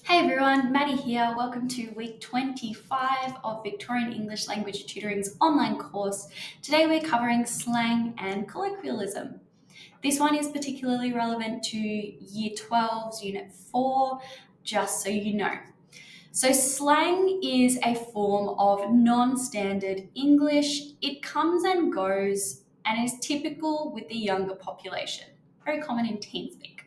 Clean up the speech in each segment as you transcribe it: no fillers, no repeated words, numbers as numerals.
Hey everyone, Maddie here. Welcome to week 25 of Victorian English Language Tutoring's online course. Today we're covering slang and colloquialism. This one is particularly relevant to Year 12's Unit 4, just so you know. So slang is a form of non-standard English. It comes and goes and is typical with the younger population, very common in teen speak.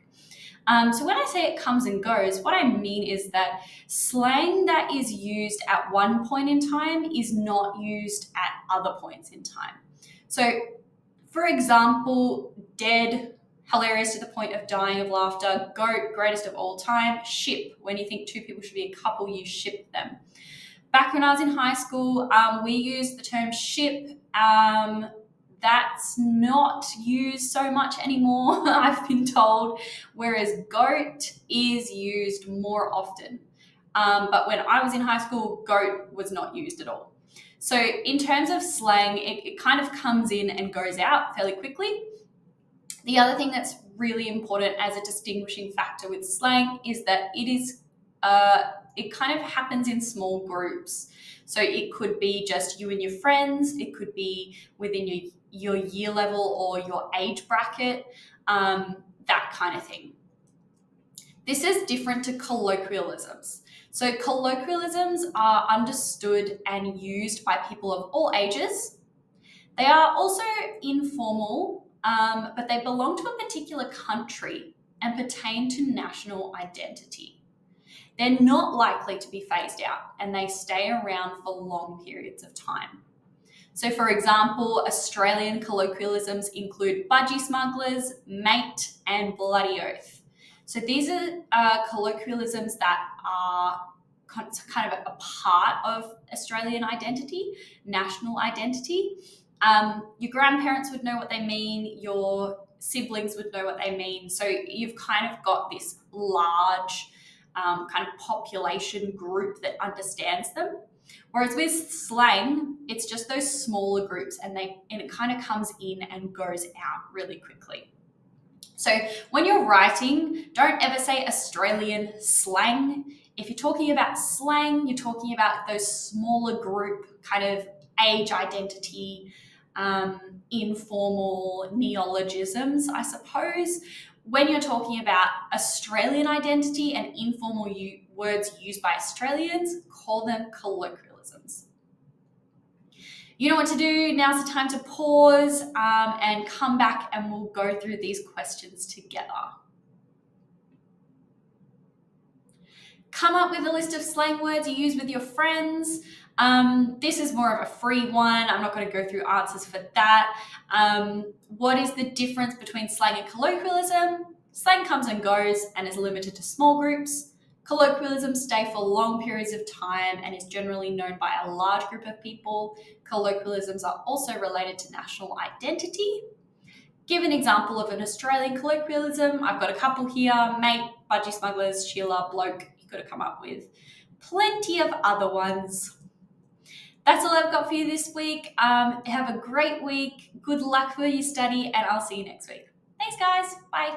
So when I say it comes and goes, what I mean is that slang that is used at one point in time is not used at other points in time. So, for example, dead, hilarious to the point of dying of laughter, goat, greatest of all time, ship, when you think two people should be a couple, you ship them. Back when I was in high school, we used the term ship. That's not used so much anymore, I've been told, whereas goat is used more often. But when I was in high school, goat was not used at all. So in terms of slang, it kind of comes in and goes out fairly quickly. The other thing that's really important as a distinguishing factor with slang is that it kind of happens in small groups. So it could be just you and your friends, it could be within your year level or your age bracket, that kind of thing. This is different to colloquialisms. So colloquialisms are understood and used by people of all ages. They are also informal, but they belong to a particular country and pertain to national identity. They're not likely to be phased out and they stay around for long periods of time. So for example, Australian colloquialisms include budgie smugglers, mate, and bloody oath. So these are colloquialisms that are kind of a part of Australian identity, national identity. Your grandparents would know what they mean, your siblings would know what they mean. So you've kind of got this large kind of population group that understands them. Whereas with slang, it's just those smaller groups and it kind of comes in and goes out really quickly. So when you're writing, don't ever say Australian slang. If you're talking about slang, you're talking about those smaller group kind of age identity, informal neologisms, I suppose. When you're talking about Australian identity and informal words used by Australians, call them colloquialisms. You know what to do. Now's the time to pause and come back and we'll go through these questions together. Come up with a list of slang words you use with your friends. This is more of a free one. I'm not going to go through answers for that. What is the difference between slang and colloquialism? Slang comes and goes and is limited to small groups. Colloquialisms stay for long periods of time and is generally known by a large group of people. Colloquialisms are also related to national identity. Give an example of an Australian colloquialism. I've got a couple here: mate, budgie smugglers, Sheila, bloke. You could have come up with plenty of other ones. That's all I've got for you this week. Have a great week. Good luck for your study, and I'll see you next week. Thanks, guys. Bye.